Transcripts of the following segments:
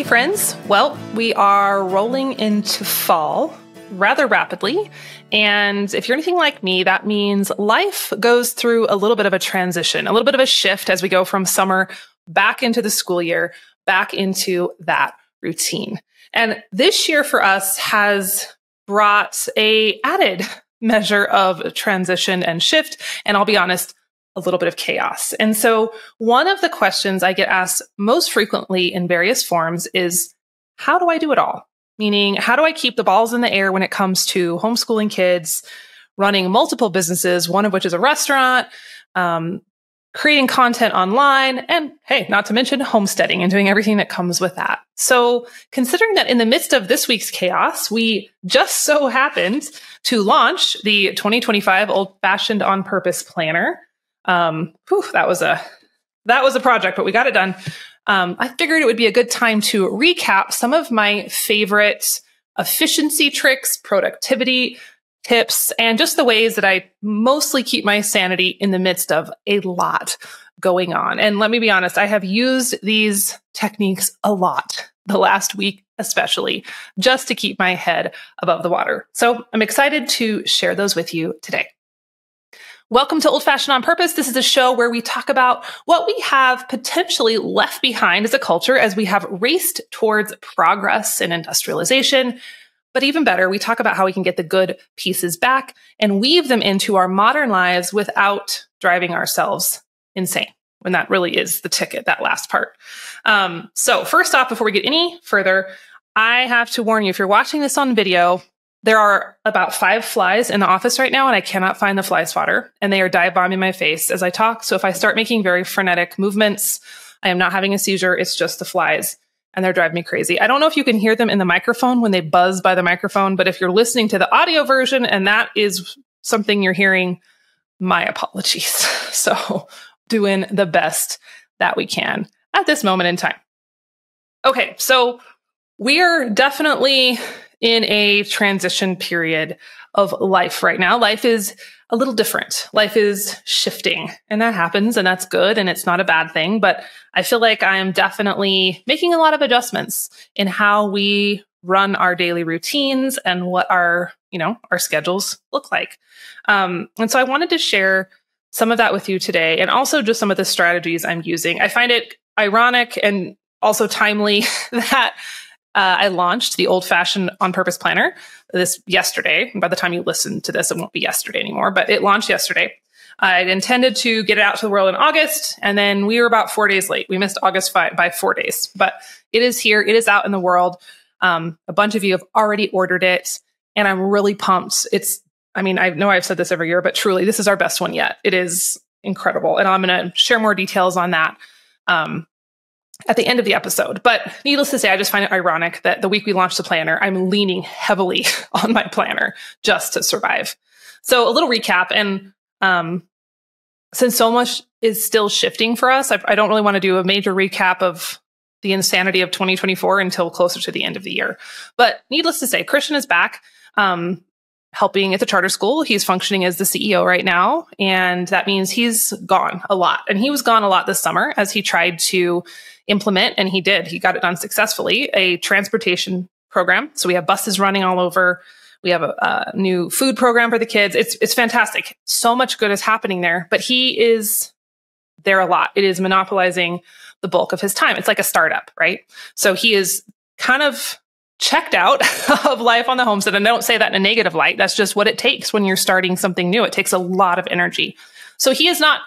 friends. Well, we are rolling into fall rather rapidly. And if you're anything like me, that means life goes through a little bit of a transition, a little bit of a shift as we go from summer back into the school year, back into that routine. And this year for us has brought a added measure of transition and shift. And I'll be honest, a little bit of chaos. And so one of the questions I get asked most frequently in various forms is, how do I do it all? Meaning, how do I keep the balls in the air when it comes to homeschooling kids, running multiple businesses, one of which is a restaurant, creating content online, and hey, not to mention homesteading and doing everything that comes with that. So considering that in the midst of this week's chaos, we just so happened to launch the 2025 Old-Fashioned on Purpose Planner. That was a project, but we got it done. I figured it would be a good time to recap some of my favorite efficiency tricks, productivity tips, and just the ways that I mostly keep my sanity in the midst of a lot going on. And let me be honest, I have used these techniques a lot the last week, especially just to keep my head above the water. So I'm excited to share those with you today. Welcome to Old Fashioned on Purpose. This is a show where we talk about what we have potentially left behind as a culture as we have raced towards progress and industrialization. But even better, we talk about how we can get the good pieces back and weave them into our modern lives without driving ourselves insane. When that really is the ticket, that last part. So first off, before we get any further, I have to warn you, if you're watching this on video, there are about 5 flies in the office right now, and I cannot find the fly swatter, and they are dive bombing my face as I talk. So if I start making very frenetic movements, I am not having a seizure. It's just the flies, and they're driving me crazy. I don't know if you can hear them in the microphone when they buzz by the microphone, but if you're listening to the audio version and that is something you're hearing, my apologies. So doing the best that we can at this moment in time. Okay, so we're definitely in a transition period of life right now. Life is a little different. Life is shifting, and that happens, and that's good, and it's not a bad thing. But I feel like I am definitely making a lot of adjustments in how we run our daily routines and what our schedules look like. And so I wanted to share some of that with you today, and also just some of the strategies I'm using. I find it ironic and also timely that I launched the Old-Fashioned on Purpose Planner this yesterday. By the time you listen to this, it won't be yesterday anymore, but it launched yesterday. I intended to get it out to the world in August, and then we were about 4 days late. We missed August by 4 days, but it is here. It is out in the world. A bunch of you have already ordered it, and I'm really pumped. I know I've said this every year, but truly, this is our best one yet. It is incredible, and I'm going to share more details on that at the end of the episode. But needless to say, I just find it ironic that the week we launched the planner, I'm leaning heavily on my planner just to survive. So a little recap. And since so much is still shifting for us, I don't really want to do a major recap of the insanity of 2024 until closer to the end of the year. But needless to say, Christian is back helping at the charter school. He's functioning as the CEO right now. And that means he's gone a lot. And he was gone a lot this summer as he tried to implement, and he got it done successfully, a transportation program. So we have buses running all over. We have a new food program for the kids. It's fantastic. So much good is happening there, but he is there a lot. It is monopolizing the bulk of his time. It's like a startup, right? So he is kind of checked out of life on the homestead. And I don't say that in a negative light. That's just what it takes when you're starting something new. It takes a lot of energy. So he is not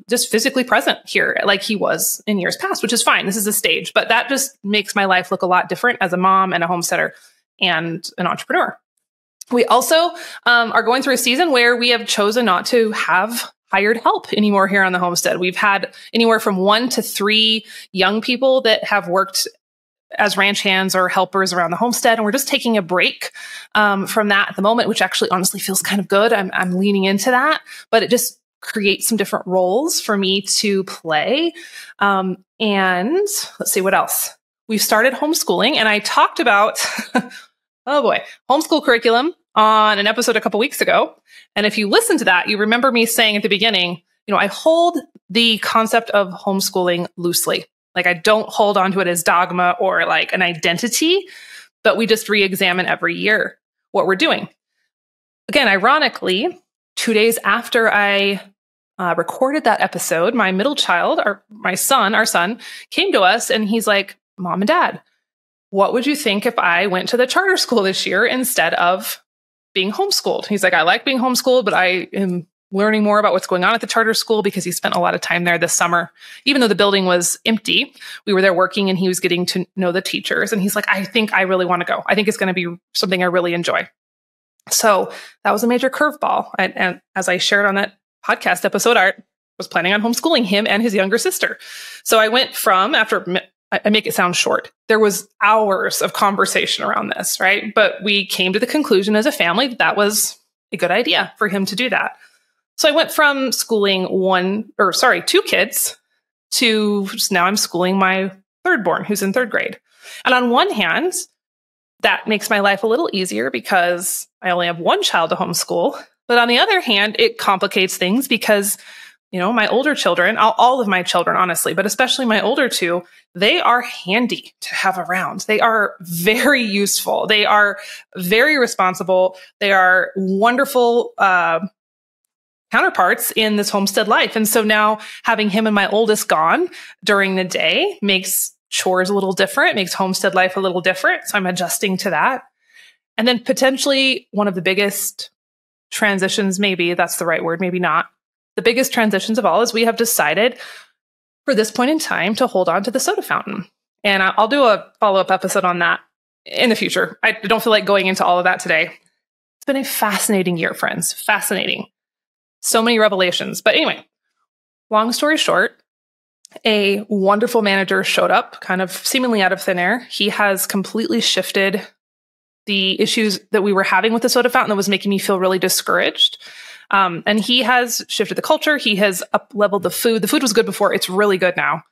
just physically present here like he was in years past, which is fine. This is a stage, but that just makes my life look a lot different as a mom and a homesteader and an entrepreneur. We also are going through a season where we have chosen not to have hired help anymore here on the homestead. We've had anywhere from 1 to 3 young people that have worked as ranch hands or helpers around the homestead. And we're just taking a break from that at the moment, which actually honestly feels kind of good. I'm leaning into that, but it just creates some different roles for me to play. And let's see what else. We've started homeschooling, and I talked about, homeschool curriculum on an episode a couple weeks ago. And if you listen to that, you remember me saying at the beginning, I hold the concept of homeschooling loosely. Like I don't hold on to it as dogma or like an identity, but we just re-examine every year what we're doing. Again, ironically, 2 days after I recorded that episode, my middle child, our son, came to us and he's like, Mom and Dad, what would you think if I went to the charter school this year instead of being homeschooled? He's like, I like being homeschooled, but I am learning more about what's going on at the charter school because he spent a lot of time there this summer. Even though the building was empty, we were there working and he was getting to know the teachers. And he's like, I think I really want to go. I think it's going to be something I really enjoy. So that was a major curveball. And as I shared on that podcast episode, I was planning on homeschooling him and his younger sister. So I went from, I make it sound short, there was hours of conversation around this, right? But we came to the conclusion as a family that was a good idea for him to do that. So I went from schooling 2 kids to now I'm schooling my third born, who's in 3rd grade. And on one hand, that makes my life a little easier because I only have one child to homeschool. But on the other hand, it complicates things because, my older children, all of my children, honestly, but especially my older 2, they are handy to have around. They are very useful. They are very responsible. They are wonderful counterparts in this homestead life. And so now having him and my oldest gone during the day makes chores a little different, makes homestead life a little different. So I'm adjusting to that. And then potentially one of the biggest transitions, maybe that's the right word, maybe not. The biggest transitions of all is we have decided for this point in time to hold on to the soda fountain. And I'll do a follow-up episode on that in the future. I don't feel like going into all of that today. It's been a fascinating year, friends. Fascinating. So many revelations. But anyway, long story short, a wonderful manager showed up kind of seemingly out of thin air. He has completely shifted the issues that we were having with the soda fountain that was making me feel really discouraged. And he has shifted the culture. He has up-leveled the food. The food was good before. It's really good now.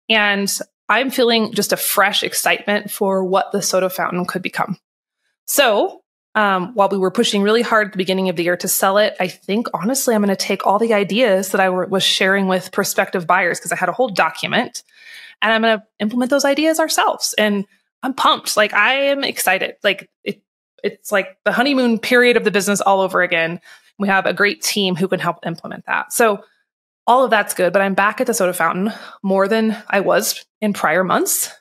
And I'm feeling just a fresh excitement for what the soda fountain could become. So while we were pushing really hard at the beginning of the year to sell it, I think, honestly, I'm going to take all the ideas that I was sharing with prospective buyers because I had a whole document, and I'm going to implement those ideas ourselves. And I'm pumped. Like, I am excited. Like, it's like the honeymoon period of the business all over again. We have a great team who can help implement that. So all of that's good, but I'm back at the soda fountain more than I was in prior months,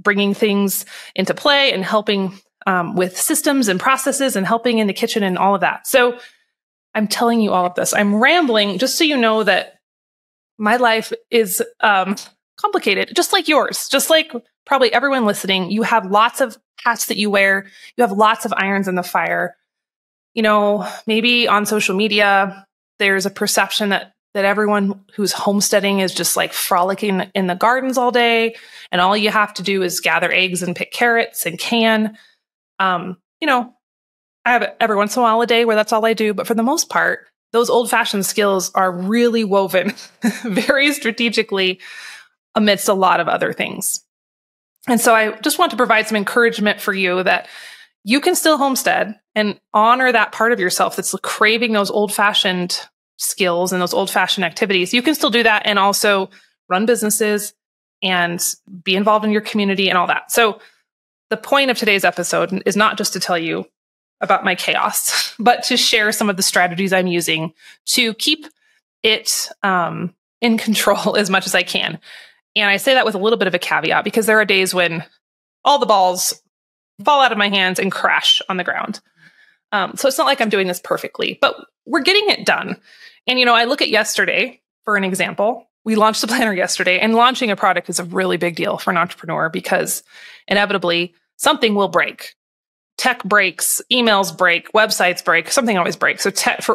bringing things into play and helping with systems and processes and helping in the kitchen and all of that. So I'm telling you all of this. I'm rambling just so you know that my life is complicated, just like yours, just like probably everyone listening. You have lots of hats that you wear. You have lots of irons in the fire. Maybe on social media, there's a perception that everyone who's homesteading is just like frolicking in the gardens all day. And all you have to do is gather eggs and pick carrots and can. I have every once in a while a day where that's all I do. But for the most part, those old-fashioned skills are really woven very strategically amidst a lot of other things. And so I just want to provide some encouragement for you that you can still homestead and honor that part of yourself that's craving those old-fashioned skills and those old-fashioned activities. You can still do that and also run businesses and be involved in your community and all that. So the point of today's episode is not just to tell you about my chaos, but to share some of the strategies I'm using to keep it in control as much as I can. And I say that with a little bit of a caveat because there are days when all the balls fall out of my hands and crash on the ground. So it's not like I'm doing this perfectly, but we're getting it done. And, I look at yesterday, for an example. We launched the planner yesterday, and launching a product is a really big deal for an entrepreneur because inevitably something will break. Tech breaks, emails break, websites break, something always breaks.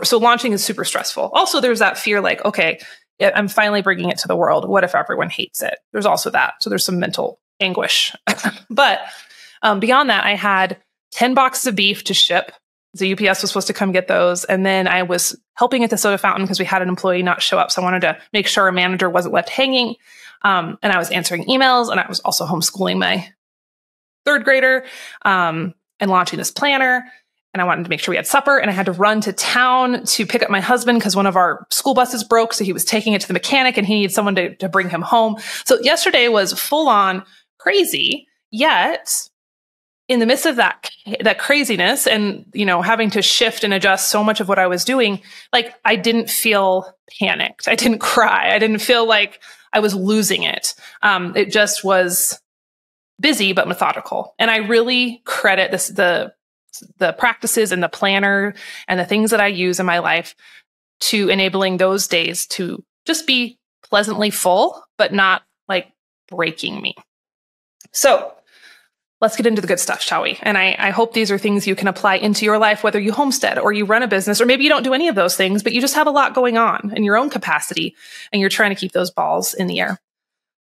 So launching is super stressful. Also, there's that fear like, okay, I'm finally bringing it to the world. What if everyone hates it? There's also that. So there's some mental anguish. But beyond that, I had 10 boxes of beef to ship. The UPS was supposed to come get those. And then I was helping at the soda fountain because we had an employee not show up. So I wanted to make sure a manager wasn't left hanging. And I was answering emails, and I was also homeschooling my 3rd grader and launching this planner. and I wanted to make sure we had supper, and I had to run to town to pick up my husband because one of our school buses broke. So he was taking it to the mechanic and he needed someone to bring him home. So yesterday was full on crazy, yet in the midst of that craziness and, having to shift and adjust so much of what I was doing, like I didn't feel panicked. I didn't cry. I didn't feel like I was losing it. It just was busy, but methodical. And I really credit the practices and the planner and the things that I use in my life to enabling those days to just be pleasantly full, but not like breaking me. So let's get into the good stuff, shall we? And I hope these are things you can apply into your life, whether you homestead or you run a business, or maybe you don't do any of those things, but you just have a lot going on in your own capacity and you're trying to keep those balls in the air.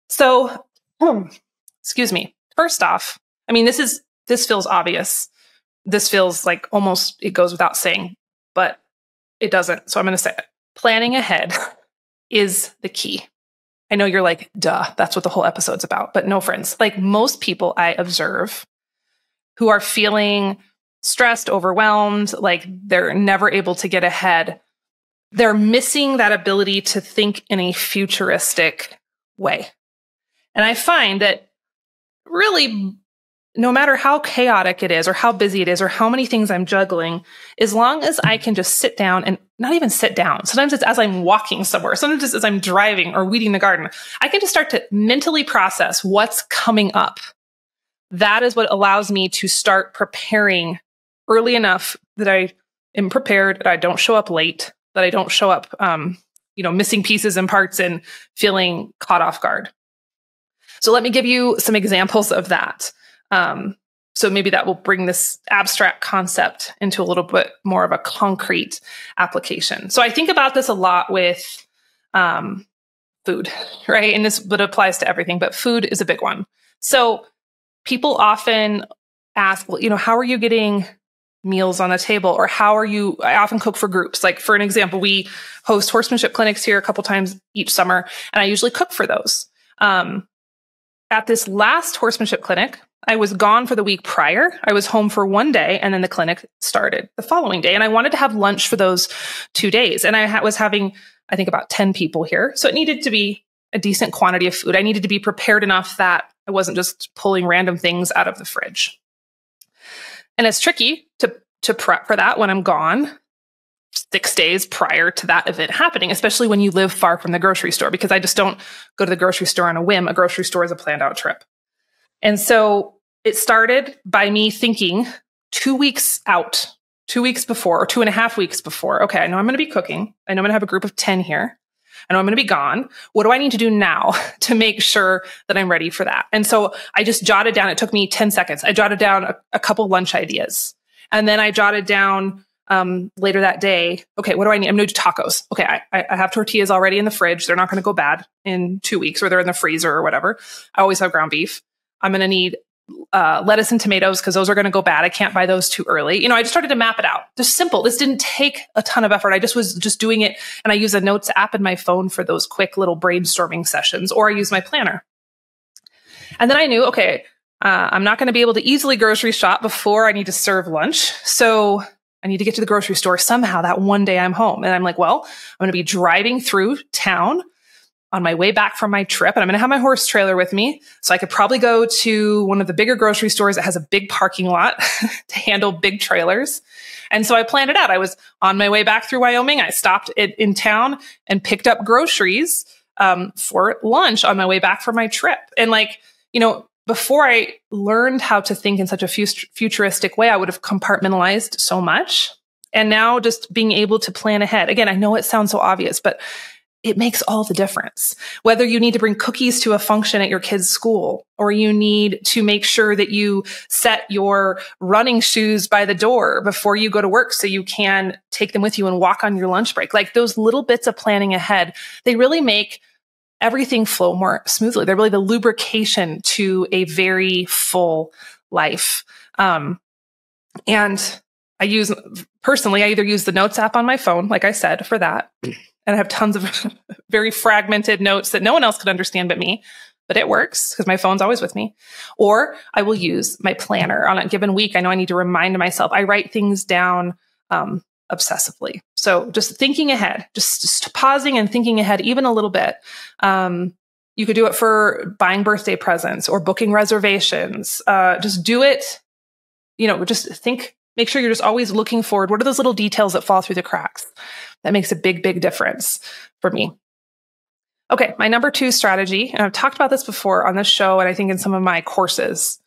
So, excuse me. First off, I mean, this feels obvious. This feels like almost it goes without saying, but it doesn't. So I'm going to say it. Planning ahead is the key. I know you're like, duh, that's what the whole episode's about. But no, friends, like most people I observe who are feeling stressed, overwhelmed, like they're never able to get ahead, they're missing that ability to think in a futuristic way. And I find that really, no matter how chaotic it is or how busy it is or how many things I'm juggling, as long as I can just sit down and not even sit down. Sometimes it's as I'm walking somewhere. Sometimes it's as I'm driving or weeding the garden. I can just start to mentally process what's coming up. That is what allows me to start preparing early enough that I am prepared, that I don't show up late, that I don't show up, missing pieces and parts and feeling caught off guard. So let me give you some examples of that. So maybe that will bring this abstract concept into a little bit more of a concrete application. So I think about this a lot with food, right? And this applies to everything, but food is a big one. So people often ask, well, how are you getting meals on the table? Or I often cook for groups. Like for an example, we host horsemanship clinics here a couple times each summer, and I usually cook for those. At this last horsemanship clinic, I was gone for the week prior. I was home for one day, and then the clinic started the following day. And I wanted to have lunch for those 2 days. And I was having, I think, about 10 people here. So it needed to be a decent quantity of food. I needed to be prepared enough that I wasn't just pulling random things out of the fridge. And it's tricky to prep for that when I'm gone 6 days prior to that event happening, especially when you live far from the grocery store, because I just don't go to the grocery store on a whim. A grocery store is a planned out trip. And so it started by me thinking 2 weeks out, 2 weeks before, or 2.5 weeks before, okay, I know I'm going to be cooking. I know I'm going to have a group of 10 here. I know I'm going to be gone. What do I need to do now to make sure that I'm ready for that? And so I just jotted down, it took me 10 seconds. I jotted down a couple lunch ideas. And then I jotted down later that day, okay, what do I need? I'm going to do tacos. Okay, I have tortillas already in the fridge. They're not going to go bad in 2 weeks, or they're in the freezer or whatever. I always have ground beef. I'm going to need lettuce and tomatoes because those are going to go bad. I can't buy those too early. I just started to map it out. Just simple. This didn't take a ton of effort. I just was just doing it. And I use a notes app in my phone for those quick little brainstorming sessions, or I use my planner. And then I knew, okay, I'm not going to be able to easily grocery shop before I need to serve lunch. So I need to get to the grocery store somehow that one day I'm home. And I'm like, well, I'm going to be driving through town on my way back from my trip, and I'm going to have my horse trailer with me. So I could probably go to one of the bigger grocery stores that has a big parking lot to handle big trailers. And so I planned it out. I was on my way back through Wyoming. I stopped in town and picked up groceries for lunch on my way back from my trip. And before I learned how to think in such a futuristic way, I would have compartmentalized so much. And now just being able to plan ahead. Again, I know it sounds so obvious, but it makes all the difference. Whether you need to bring cookies to a function at your kid's school, or you need to make sure that you set your running shoes by the door before you go to work so you can take them with you and walk on your lunch break. Like those little bits of planning ahead, they really make everything flow more smoothly. They're really the lubrication to a very full life. And I either use the notes app on my phone, like I said, for that. And I have tons of very fragmented notes that no one else could understand but me. but it works because my phone's always with me. Or I will use my planner on a given week. I know I need to remind myself. I write things down obsessively. So just thinking ahead, just pausing and thinking ahead even a little bit. You could do it for buying birthday presents or booking reservations. Just do it, just think, make sure you're just always looking forward. What are those little details that fall through the cracks? That makes a big, big difference for me. Okay, my number 2 strategy, and I've talked about this before on this show and I think in some of my courses,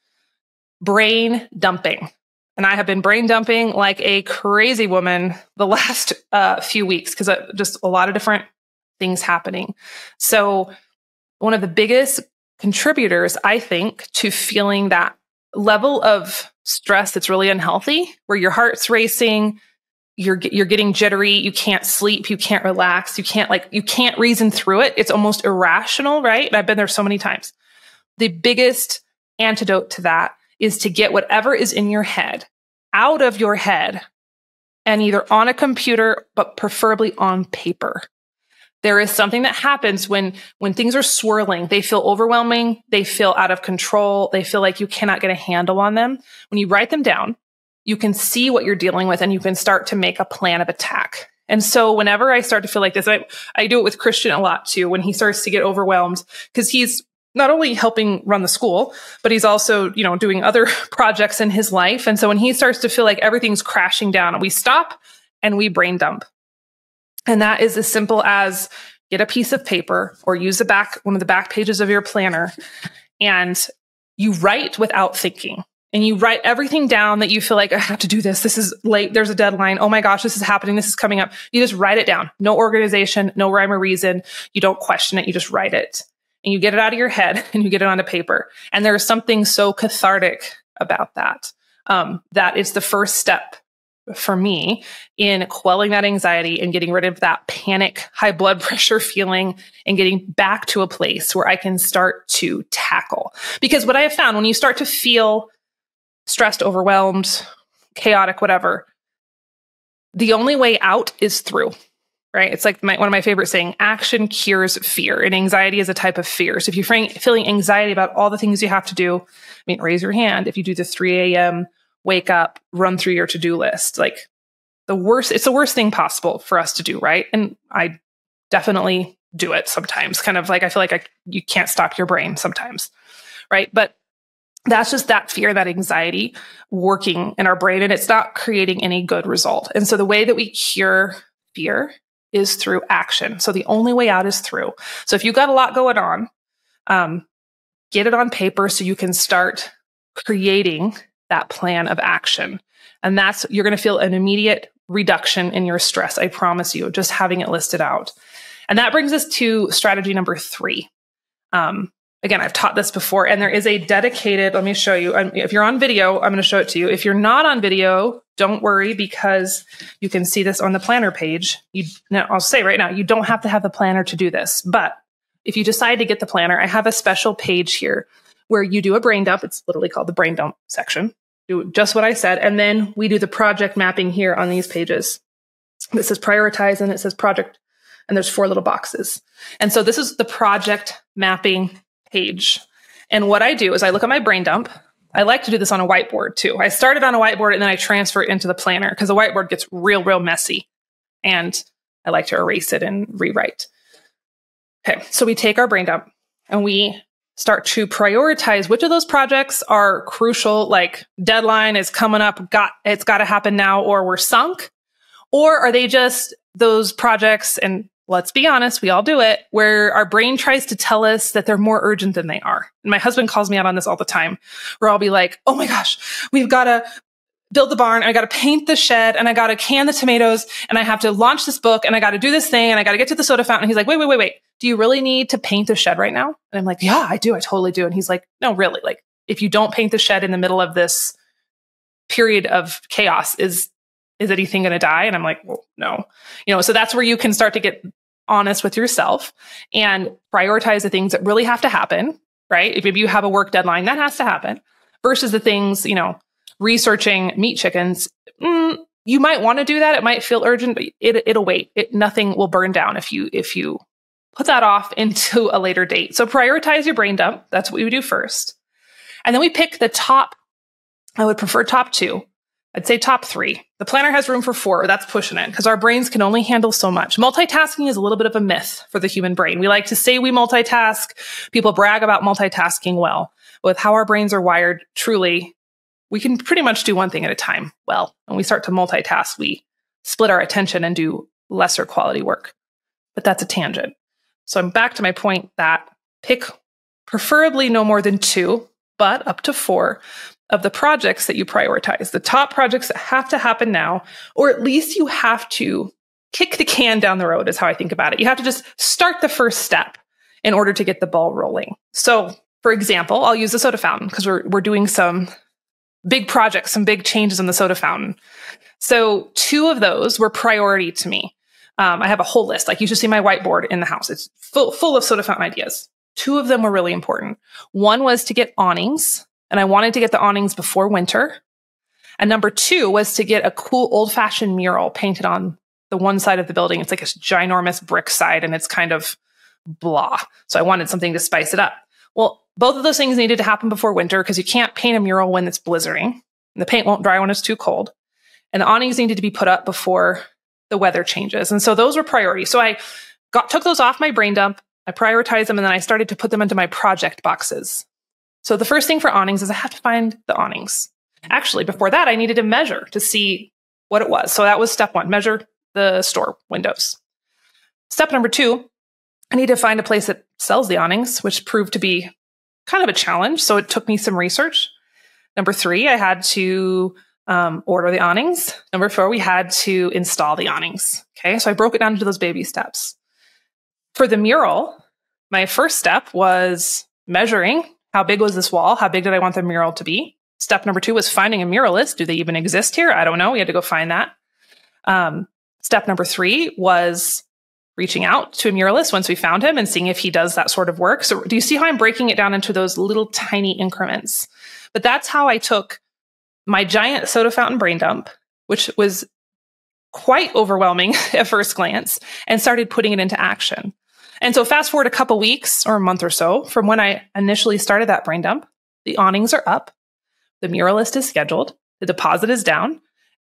brain dumping. And I have been brain dumping like a crazy woman the last few weeks because just a lot of different things happening. So one of the biggest contributors, I think, to feeling that level of stress that's really unhealthy, where your heart's racing, you're getting jittery, you can't sleep, you can't relax, you can't reason through it. It's almost irrational, right? And I've been there so many times. The biggest antidote to that is to get whatever is in your head out of your head and either on a computer, but preferably on paper. There is something that happens when things are swirling. They feel overwhelming. They feel out of control. They feel like you cannot get a handle on them. When you write them down, you can see what you're dealing with and you can start to make a plan of attack. And so whenever I start to feel like this, I do it with Christian a lot too, when he starts to get overwhelmed, because he's not only helping run the school, but he's also, doing other projects in his life. And so when he starts to feel like everything's crashing down, we stop and we brain dump. And that is as simple as get a piece of paper or use one of the back pages of your planner, and you write without thinking. And you write everything down that you feel like, I have to do this. This is late. There's a deadline. Oh my gosh, this is happening. This is coming up. You just write it down. No organization, no rhyme or reason. You don't question it. You just write it. And you get it out of your head and you get it onto paper. And there is something so cathartic about that. That is the first step for me in quelling that anxiety and getting rid of that panic, high blood pressure feeling and getting back to a place where I can start to tackle. Because what I have found, when you start to feel stressed, overwhelmed, chaotic, whatever, the only way out is through, right? It's like one of my favorite saying, action cures fear. And anxiety is a type of fear. So if you're feeling anxiety about all the things you have to do, raise your hand if you do the 3 a.m. wake up, run through your to-do list. Like it's the worst thing possible for us to do, right? And I definitely do it sometimes. Kind of like I feel like you can't stop your brain sometimes, right? But that's just that fear, that anxiety working in our brain, and it's not creating any good result. And so the way that we cure fear is through action. So the only way out is through. So if you've got a lot going on, get it on paper so you can start creating that plan of action. And you're going to feel an immediate reduction in your stress. I promise you, just having it listed out. And that brings us to strategy number 3. Again, I've taught this before, and there is a dedicated, let me show you. If you're on video, I'm going to show it to you. If you're not on video, don't worry, because you can see this on the planner page. I'll say right now, you don't have to have the planner to do this. But if you decide to get the planner, I have a special page here where you do a brain dump. It's literally called the brain dump section. Do just what I said. And then we do the project mapping here on these pages. It says prioritize and it says project. And there's 4 little boxes. And so this is the project mapping page. And what I do is I look at my brain dump. I like to do this on a whiteboard too. I started on a whiteboard and then I transfer it into the planner because the whiteboard gets real, real messy. And I like to erase it and rewrite. Okay, so we take our brain dump and we start to prioritize which of those projects are crucial, like deadline is coming up, it's got to happen now, or we're sunk. Or are they just those projects, and let's be honest, we all do it, where our brain tries to tell us that they're more urgent than they are. And my husband calls me out on this all the time, where I'll be like, oh my gosh, we've got to build the barn, I got to paint the shed, and I got to can the tomatoes, and I have to launch this book, and I got to do this thing, and I got to get to the soda fountain. And he's like, wait. Do you really need to paint the shed right now? And I'm like, yeah, I do. I totally do. And he's like, no, really. Like, if you don't paint the shed in the middle of this period of chaos, is anything going to die? And I'm like, well, no. So that's where you can start to get honest with yourself and prioritize the things that really have to happen, right? If you have a work deadline, that has to happen, versus the things, researching meat chickens. You might want to do that. It might feel urgent, but it'll wait. Nothing will burn down if you put that off into a later date. So prioritize your brain dump. That's what we would do first. And then we pick the top. I would prefer top 2. I'd say top 3. The planner has room for 4. That's pushing it because our brains can only handle so much. Multitasking is a little bit of a myth for the human brain. We like to say we multitask. People brag about multitasking well. With how our brains are wired, truly, we can pretty much do one thing at a time. Well, when we start to multitask, we split our attention and do lesser quality work. But that's a tangent. So I'm back to my point that pick preferably no more than 2, but up to 4 of the projects that you prioritize, the top projects that have to happen now, or at least you have to kick the can down the road is how I think about it. You have to just start the first step in order to get the ball rolling. So for example, I'll use the soda fountain because we're doing some big projects, some big changes in the soda fountain. So 2 of those were priority to me. I have a whole list. Like you should see my whiteboard in the house. It's full of soda fountain ideas. 2 of them were really important. One was to get awnings, and I wanted to get the awnings before winter. And number 2 was to get a cool old-fashioned mural painted on the one side of the building. It's like a ginormous brick side, and it's kind of blah. So I wanted something to spice it up. Well, both of those things needed to happen before winter because you can't paint a mural when it's blizzarding. And the paint won't dry when it's too cold. And the awnings needed to be put up before the weather changes. And so those were priorities. So I took those off my brain dump. I prioritized them, and then I started to put them into my project boxes. So the first thing for awnings is I have to find the awnings. Actually, before that, I needed to measure to see what it was. So that was step 1, measure the store windows. Step number 2, I need to find a place that sells the awnings, which proved to be kind of a challenge. So it took me some research. Number 3, I had to order the awnings. Number 4, we had to install the awnings. Okay, so I broke it down into those baby steps. For the mural, my first step was measuring how big was this wall? How big did I want the mural to be? Step number 2 was finding a muralist. Do they even exist here? I don't know. We had to go find that. Step number 3 was reaching out to a muralist once we found him and seeing if he does that sort of work. So do you see how I'm breaking it down into those little tiny increments? But that's how I took my giant soda fountain brain dump, which was quite overwhelming at first glance, and started putting it into action. And so fast forward a couple weeks or a month or so from when I initially started that brain dump, the awnings are up, the muralist is scheduled, the deposit is down,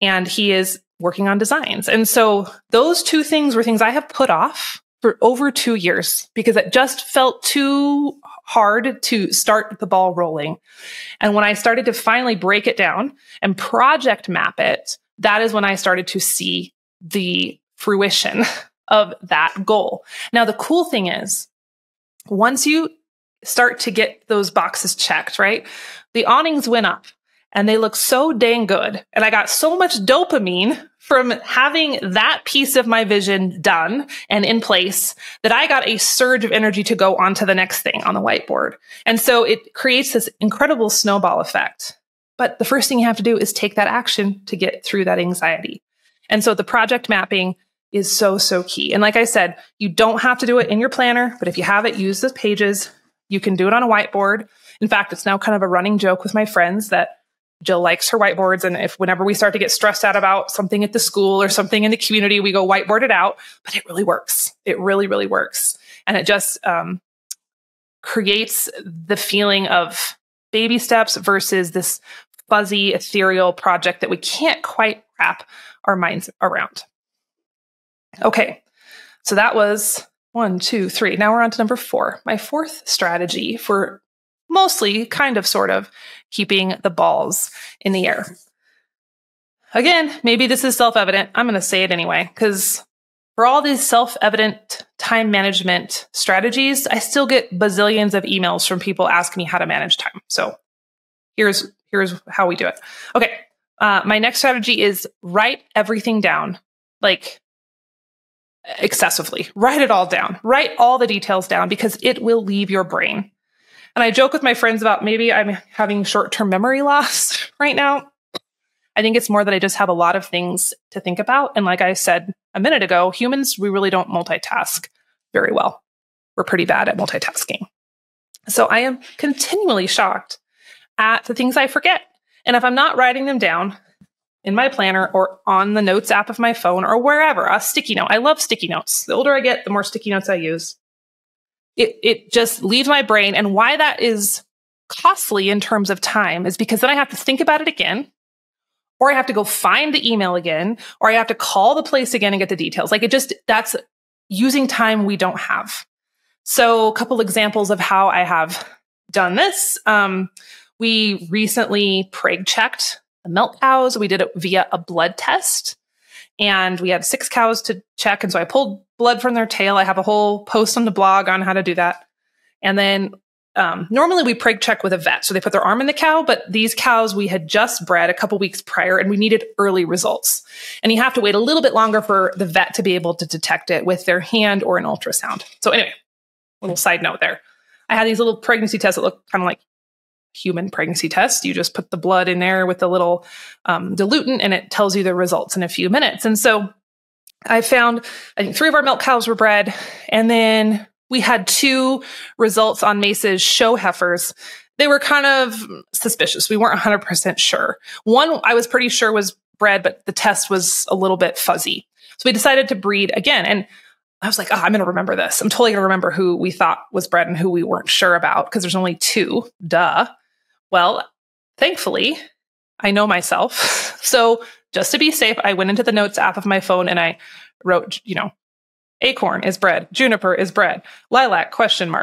and he is working on designs. And so those 2 things were things I have put off for over 2 years because it just felt too hard to start the ball rolling. And when I started to finally break it down and project map it, that is when I started to see the fruition of that goal. Now, the cool thing is, once you start to get those boxes checked, right? The awnings went up and they look so dang good. And I got so much dopamine from having that piece of my vision done and in place that I got a surge of energy to go on to the next thing on the whiteboard. And so it creates this incredible snowball effect. But the first thing you have to do is take that action to get through that anxiety. And so the project mapping is so, so key. And like I said, you don't have to do it in your planner, but if you have it, use the pages. You can do it on a whiteboard. In fact, it's now kind of a running joke with my friends that Jill likes her whiteboards. And if whenever we start to get stressed out about something at the school or something in the community, we go whiteboard it out, but it really works. It really, really works. And it just creates the feeling of baby steps versus this fuzzy, ethereal project that we can't quite wrap our minds around. Okay, so that was 1, 2, 3. Now we're on to number 4. My 4th strategy for mostly, kind of, sort of, keeping the balls in the air. Again, maybe this is self-evident. I'm going to say it anyway, because for all these self-evident time management strategies, I still get bazillions of emails from people asking me how to manage time. So here's how we do it. Okay, my next strategy is write everything down, like excessively. Write it all down. Write all the details down because it will leave your brain. And I joke with my friends about maybe I'm having short-term memory loss right now. I think it's more that I just have a lot of things to think about. And like I said a minute ago, humans, we really don't multitask very well. We're pretty bad at multitasking. So I am continually shocked at the things I forget. And if I'm not writing them down in my planner or on the notes app of my phone or wherever, a sticky note. I love sticky notes. The older I get, the more sticky notes I use. it just leaves my brain. And why that is costly in terms of time is because then I have to think about it again, or I have to go find the email again, or I have to call the place again and get the details. Like that's using time we don't have. So a couple examples of how I have done this. We recently preg checked the milk cows. We did it via a blood test, and we had 6 cows to check. And so I pulled blood from their tail. I have a whole post on the blog on how to do that. And then normally we preg check with a vet. So they put their arm in the cow, but these cows we had just bred a couple weeks prior, and we needed early results. And you have to wait a little bit longer for the vet to be able to detect it with their hand or an ultrasound. So anyway, little side note there. I had these little pregnancy tests that look kind of like human pregnancy tests. You just put the blood in there with a little diluent, and it tells you the results in a few minutes. And so I found, I think 3 of our milk cows were bred, and then we had 2 results on Mace's show heifers. They were kind of suspicious. We weren't 100% sure. One I was pretty sure was bred, but the test was a little bit fuzzy. So we decided to breed again. And I was like, oh, I'm going to remember this. I'm totally going to remember who we thought was bred and who we weren't sure about, because there's only 2. Duh. Well, thankfully, I know myself. So just to be safe, I went into the notes app of my phone and I wrote, acorn is bred, juniper is bred, lilac, ?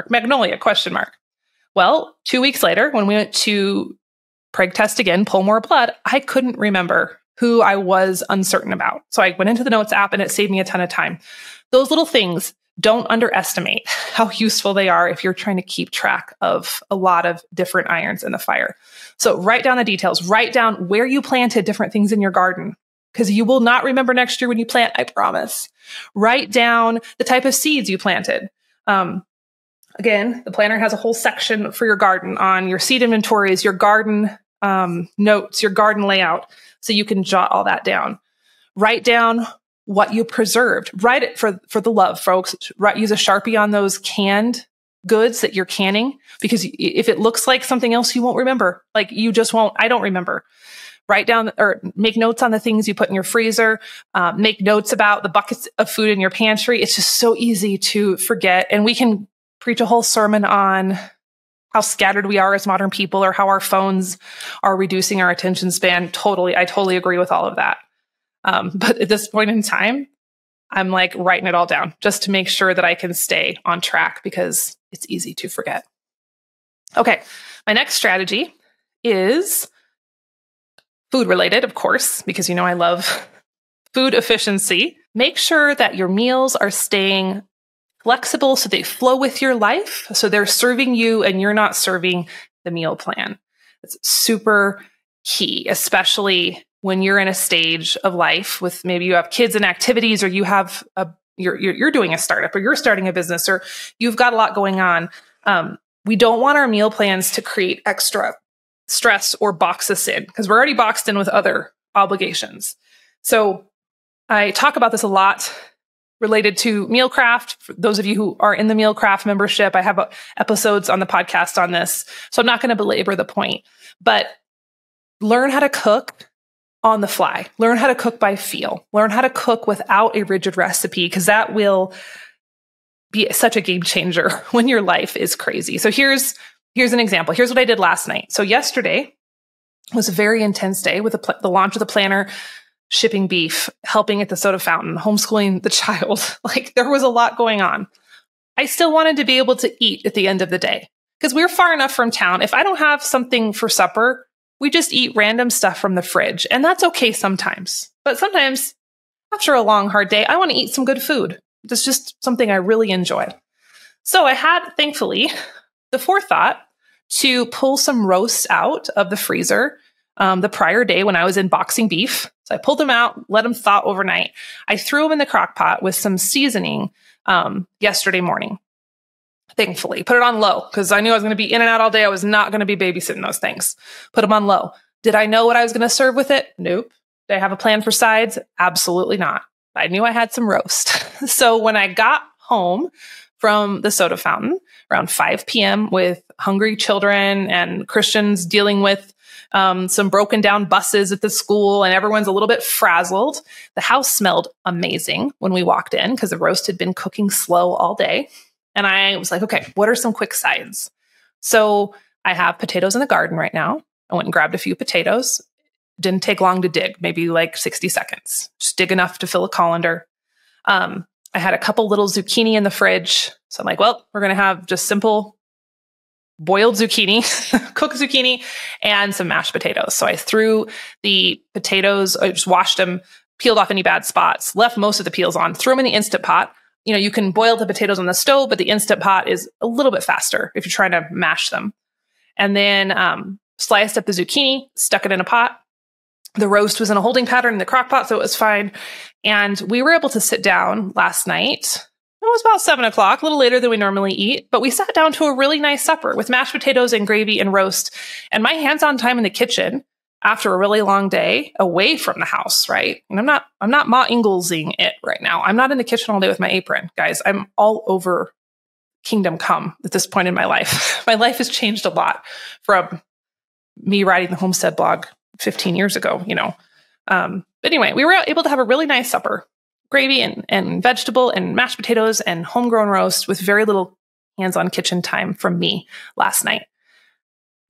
Magnolia, ? Well, 2 weeks later, when we went to preg test again, pull more blood, I couldn't remember who I was uncertain about. So I went into the notes app and it saved me a ton of time. Those little things, don't underestimate how useful they are if you're trying to keep track of a lot of different irons in the fire. So write down the details, write down where you planted different things in your garden, because you will not remember next year when you plant, I promise. Write down the type of seeds you planted. Again, the planner has a whole section for your garden on your seed inventories, your garden notes, your garden layout, so you can jot all that down. Write down what you preserved. Write it for the love, folks. Use a Sharpie on those canned goods that you're canning, because if it looks like something else, you won't remember. Like you just won't. I don't remember. Write down or make notes on the things you put in your freezer. Make notes about the buckets of food in your pantry. It's just so easy to forget. And we can preach a whole sermon on how scattered we are as modern people, or how our phones are reducing our attention span. I totally agree with all of that. But at this point in time, I'm like writing it all down just to make sure that I can stay on track, because it's easy to forget. Okay. My next strategy is food related, of course, because I love food efficiency. Make sure that your meals are staying flexible so they flow with your life. So they're serving you and you're not serving the meal plan. It's super key, especially when you're in a stage of life with maybe you have kids and activities, or you have you're doing a startup, or you're starting a business, or you've got a lot going on. We don't want our meal plans to create extra stress or box us in, because we're already boxed in with other obligations. So I talk about this a lot related to Mealcraft. For those of you who are in the Mealcraft membership, I have episodes on the podcast on this, so I'm not going to belabor the point, but learn how to cook on the fly. Learn how to cook by feel. Learn how to cook without a rigid recipe, because that will be such a game changer when your life is crazy. So here's an example. Here's what I did last night. So yesterday was a very intense day with the launch of the planner, shipping beef, helping at the soda fountain, homeschooling the child. Like there was a lot going on. I still wanted to be able to eat at the end of the day, because we're far enough from town. If I don't have something for supper, we just eat random stuff from the fridge, and that's okay sometimes. But sometimes, after a long, hard day, I want to eat some good food. It's just something I really enjoy. So I had, thankfully, the forethought to pull some roasts out of the freezer the prior day when I was unboxing beef. So I pulled them out, let them thaw overnight. I threw them in the crock pot with some seasoning yesterday morning. Thankfully, put it on low, because I knew I was going to be in and out all day. I was not going to be babysitting those things. Put them on low. Did I know what I was going to serve with it? Nope. Did I have a plan for sides? Absolutely not. I knew I had some roast. So when I got home from the soda fountain around 5 p.m. with hungry children and Christians dealing with some broken down buses at the school, and everyone's a little bit frazzled, the house smelled amazing when we walked in, because the roast had been cooking slow all day. And I was like, okay, what are some quick sides? So I have potatoes in the garden right now. I went and grabbed a few potatoes. Didn't take long to dig, maybe like 60 seconds. Just dig enough to fill a colander. I had a couple little zucchini in the fridge. So I'm like, well, we're going to have just simple boiled zucchini, cooked zucchini, and some mashed potatoes. So I threw the potatoes, I just washed them, peeled off any bad spots, left most of the peels on, threw them in the Instant Pot. You know, you can boil the potatoes on the stove, but the Instant Pot is a little bit faster if you're trying to mash them. And then sliced up the zucchini, stuck it in a pot. The roast was in a holding pattern in the crock pot, so it was fine. And we were able to sit down last night. It was about 7 o'clock, a little later than we normally eat, but we sat down to a really nice supper with mashed potatoes and gravy and roast. And my hands-on time in the kitchen after a really long day away from the house, right? And I'm not Ma Inglesing it right now. I'm not in the kitchen all day with my apron, guys. I'm all over Kingdom Come at this point in my life. My life has changed a lot from me writing the Homestead blog 15 years ago, you know. But anyway, we were able to have a really nice supper, gravy and vegetable and mashed potatoes and homegrown roast with very little hands-on kitchen time from me last night.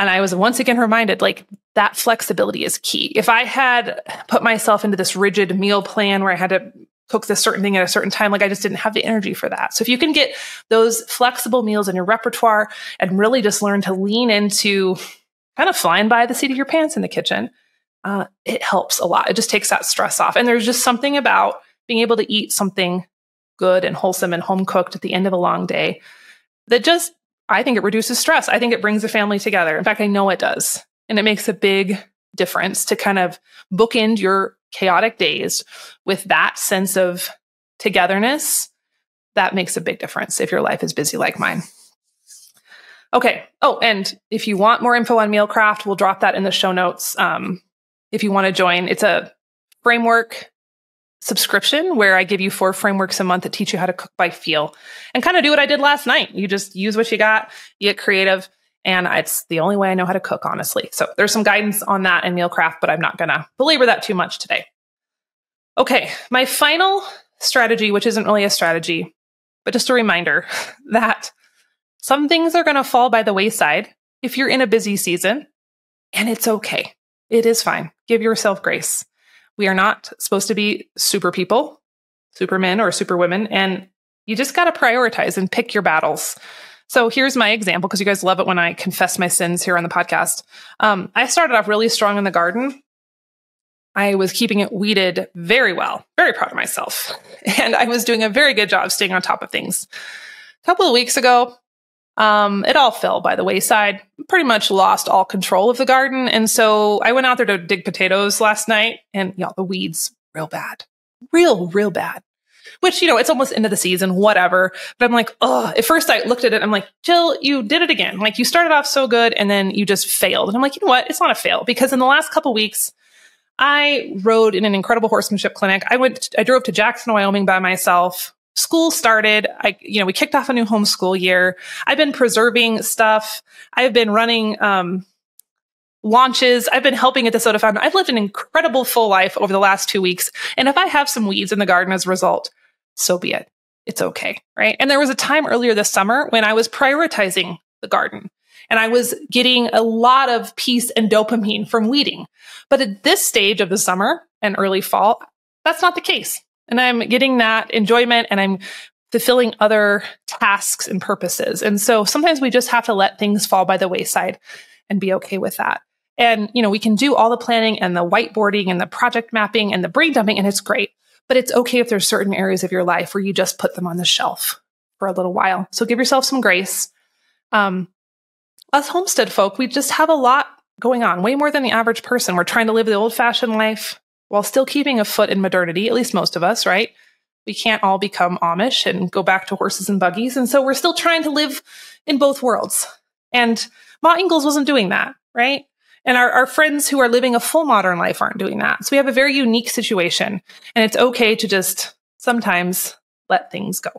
And I was once again reminded, like, that flexibility is key. If I had put myself into this rigid meal plan where I had to cook this certain thing at a certain time, like, I just didn't have the energy for that. So if you can get those flexible meals in your repertoire and really just learn to lean into kind of flying by the seat of your pants in the kitchen, it helps a lot. It just takes that stress off. And there's just something about being able to eat something good and wholesome and home cooked at the end of a long day that just, I think it reduces stress. I think it brings the family together. In fact, I know it does. And it makes a big difference to kind of bookend your chaotic days with that sense of togetherness. That makes a big difference if your life is busy like mine. Okay. Oh, and if you want more info on Mealcraft, we'll drop that in the show notes. If you want to join, it's a framework subscription where I give you 4 frameworks a month that teach you how to cook by feel and kind of do what I did last night. You just use what you got, you get creative, and it's the only way I know how to cook, honestly. So there's some guidance on that in Mealcraft, but I'm not going to belabor that too much today. Okay, my final strategy, which isn't really a strategy, but just a reminder that some things are going to fall by the wayside if you're in a busy season, and it's okay. It is fine. Give yourself grace. We are not supposed to be super people, supermen or superwomen, and you just got to prioritize and pick your battles. So here's my example, because you guys love it when I confess my sins here on the podcast. I started off really strong in the garden. I was keeping it weeded very well, very proud of myself. And I was doing a very good job staying on top of things. A couple of weeks ago, it all fell by the wayside, pretty much lost all control of the garden. And so I went out there to dig potatoes last night, and y'all, the weeds, real bad, real bad, which, you know, it's almost into the season, whatever. But I'm like, oh, at first I looked at it, I'm like, Jill, you did it again. Like, you started off so good and then you just failed. And I'm like, you know what? It's not a fail, because in the last couple weeks, I rode in an incredible horsemanship clinic. I drove to Jackson, Wyoming by myself. School started. We kicked off a new homeschool year. I've been preserving stuff. I've been running launches. I've been helping at the Soda Fountain. I've lived an incredible full life over the last 2 weeks. And if I have some weeds in the garden as a result, so be it. It's okay, right? And there was a time earlier this summer when I was prioritizing the garden, and I was getting a lot of peace and dopamine from weeding. But at this stage of the summer and early fall, that's not the case. And I'm getting that enjoyment, and I'm fulfilling other tasks and purposes. And so sometimes we just have to let things fall by the wayside and be okay with that. And, you know, we can do all the planning and the whiteboarding and the project mapping and the brain dumping, and it's great. But it's okay if there's certain areas of your life where you just put them on the shelf for a little while. So give yourself some grace. Us homestead folk, we just have a lot going on, way more than the average person. We're trying to live the old-fashioned life while still keeping a foot in modernity, at least most of us, right? We can't all become Amish and go back to horses and buggies. And so we're still trying to live in both worlds. And Ma Ingalls wasn't doing that, right? And our friends who are living a full modern life aren't doing that. So we have a very unique situation, and it's okay to just sometimes let things go.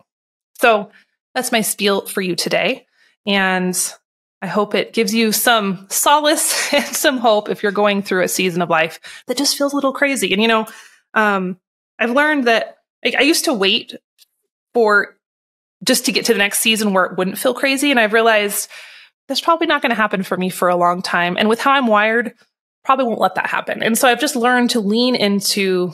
So that's my spiel for you today. And I hope it gives you some solace and some hope if you're going through a season of life that just feels a little crazy. And, you know, I've learned that I used to wait for just to get to the next season where it wouldn't feel crazy. And I've realized that's probably not going to happen for me for a long time. And with how I'm wired, probably won't let that happen. And so I've just learned to lean into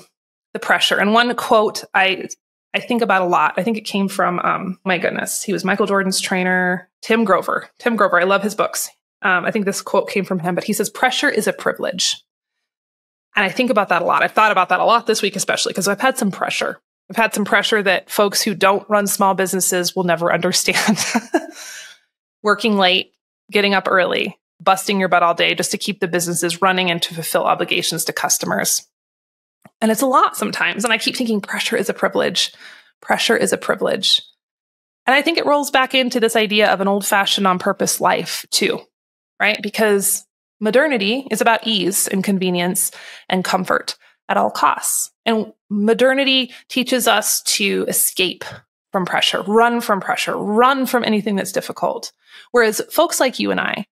the pressure. And one quote I think about a lot, I think it came from, my goodness, he was Michael Jordan's trainer, Tim Grover. Tim Grover, I love his books. I think this quote came from him, but he says, pressure is a privilege. And I think about that a lot. I've thought about that a lot this week, especially because I've had some pressure. I've had some pressure that folks who don't run small businesses will never understand. Working late, getting up early, busting your butt all day just to keep the businesses running and to fulfill obligations to customers. And it's a lot sometimes. And I keep thinking pressure is a privilege. Pressure is a privilege. And I think it rolls back into this idea of an old-fashioned on-purpose life too, right? Because modernity is about ease and convenience and comfort at all costs. And modernity teaches us to escape from pressure, run from anything that's difficult. Whereas folks like you and I,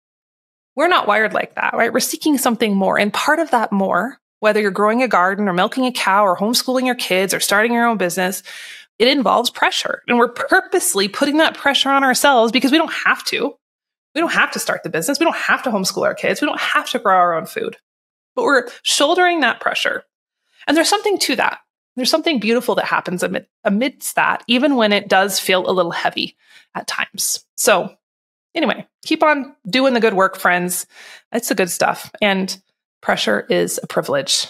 we're not wired like that, right? We're seeking something more. And part of that more, whether you're growing a garden or milking a cow or homeschooling your kids or starting your own business, it involves pressure. And we're purposely putting that pressure on ourselves because we don't have to. We don't have to start the business. We don't have to homeschool our kids. We don't have to grow our own food. But we're shouldering that pressure. And there's something to that. There's something beautiful that happens amidst that, even when it does feel a little heavy at times. So anyway, keep on doing the good work, friends. It's the good stuff. And pressure is a privilege.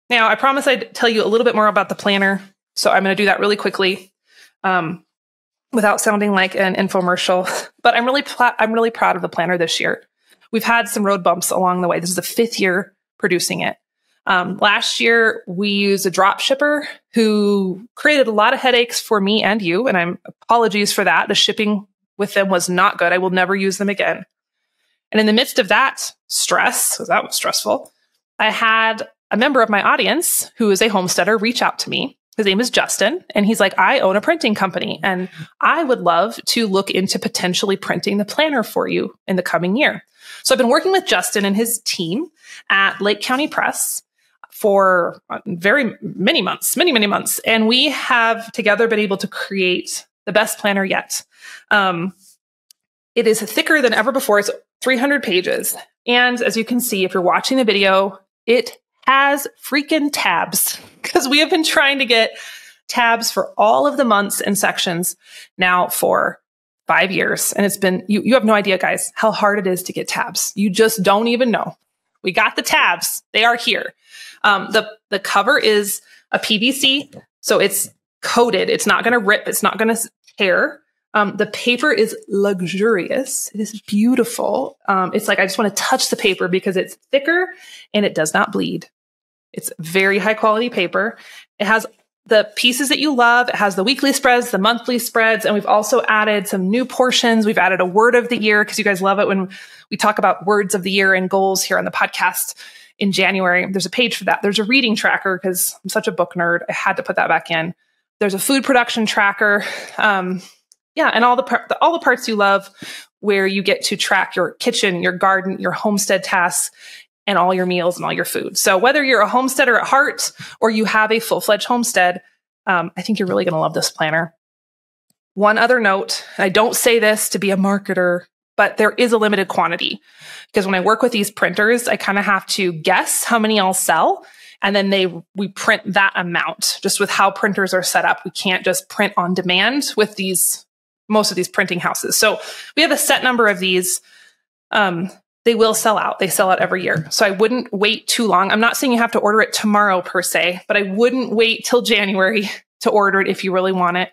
Now, I promised I'd tell you a little bit more about the planner. So I'm going to do that really quickly without sounding like an infomercial. But I'm really proud of the planner this year. We've had some road bumps along the way. This is the 5th year producing it. Last year, we used a drop shipper who created a lot of headaches for me and you, and I'm apologies for that. The shipping with them was not good. I will never use them again. And in the midst of that stress, because that was stressful, I had a member of my audience who is a homesteader reach out to me. His name is Justin, and he's like, I own a printing company, and I would love to look into potentially printing the planner for you in the coming year. So I've been working with Justin and his team at Lake County Press for many months. And we have together been able to create the best planner yet. It is thicker than ever before. It's 300 pages. And as you can see, if you're watching the video, it has freaking tabs because we have been trying to get tabs for all of the months and sections now for 5 years. And it's been, you have no idea, guys, how hard it is to get tabs. You just don't even know. We got the tabs. They are here. The cover is a PVC, so it's coated. It's not going to rip. It's not going to tear. The paper is luxurious. It is beautiful. It's like I just want to touch the paper because it's thicker and it does not bleed. It's very high quality paper. It has the pieces that you love. It has the weekly spreads, the monthly spreads, and we've also added some new portions. We've added a word of the year because you guys love it when we talk about words of the year and goals here on the podcast in January. There's a page for that. There's a reading tracker because I'm such a book nerd. I had to put that back in. There's a food production tracker. And all the parts you love where you get to track your kitchen, your garden, your homestead tasks, and all your meals and all your food. So whether you're a homesteader at heart or you have a full-fledged homestead, I think you're really going to love this planner. One other note, I don't say this to be a marketer, but there is a limited quantity because when I work with these printers, I kind of have to guess how many I'll sell. And then we print that amount just with how printers are set up. We can't just print on demand with most of these printing houses. So we have a set number of these. They will sell out. They sell out every year. So I wouldn't wait too long. I'm not saying you have to order it tomorrow per se, but I wouldn't wait till January to order it if you really want it.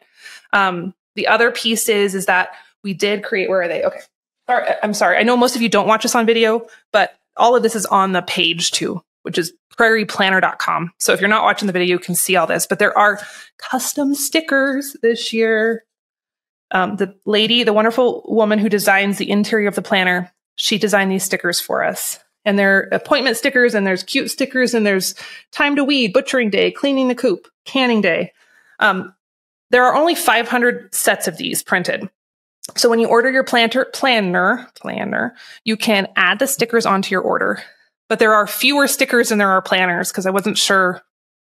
The other piece is that we did create, where are they? Okay. I'm sorry. I know most of you don't watch us on video, but all of this is on the page too, which is prairieplanner.com. So if you're not watching the video, you can see all this, but there are custom stickers this year. The wonderful woman who designs the interior of the planner, she designed these stickers for us. And they're appointment stickers, and there's cute stickers, and there's time to weed, butchering day, cleaning the coop, canning day. There are only 500 sets of these printed. So when you order your planner, you can add the stickers onto your order. But there are fewer stickers than there are planners because I wasn't sure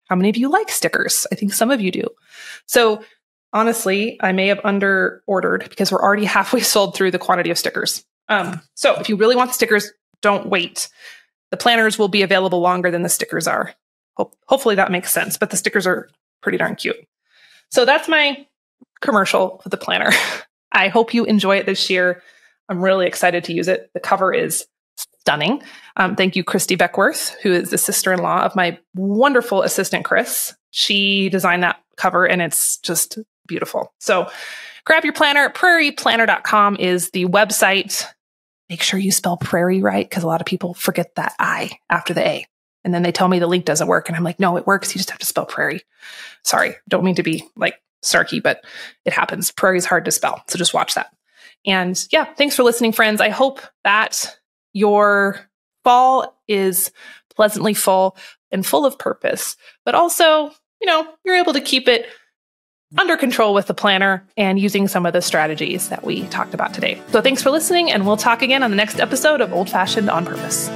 how many of you like stickers. I think some of you do. So honestly, I may have under-ordered because we're already halfway sold through the quantity of stickers. So if you really want the stickers, don't wait. The planners will be available longer than the stickers are. Hopefully that makes sense, but the stickers are pretty darn cute. So that's my commercial for the planner. I hope you enjoy it this year. I'm really excited to use it. The cover is stunning. Thank you, Christy Beckworth, who is the sister-in-law of my wonderful assistant, Chris. She designed that cover and it's just beautiful. So grab your planner. prairieplanner.com is the website. Make sure you spell prairie right, because a lot of people forget that I after the A. And then they tell me the link doesn't work. And I'm like, no, it works. You just have to spell prairie. Sorry, don't mean to be like snarky, but it happens. Prairie is hard to spell. So just watch that. And yeah, thanks for listening, friends. I hope that your fall is pleasantly full and full of purpose, but also, you're able to keep it under control with the planner and using some of the strategies that we talked about today. So thanks for listening, and we'll talk again on the next episode of Old Fashioned on Purpose.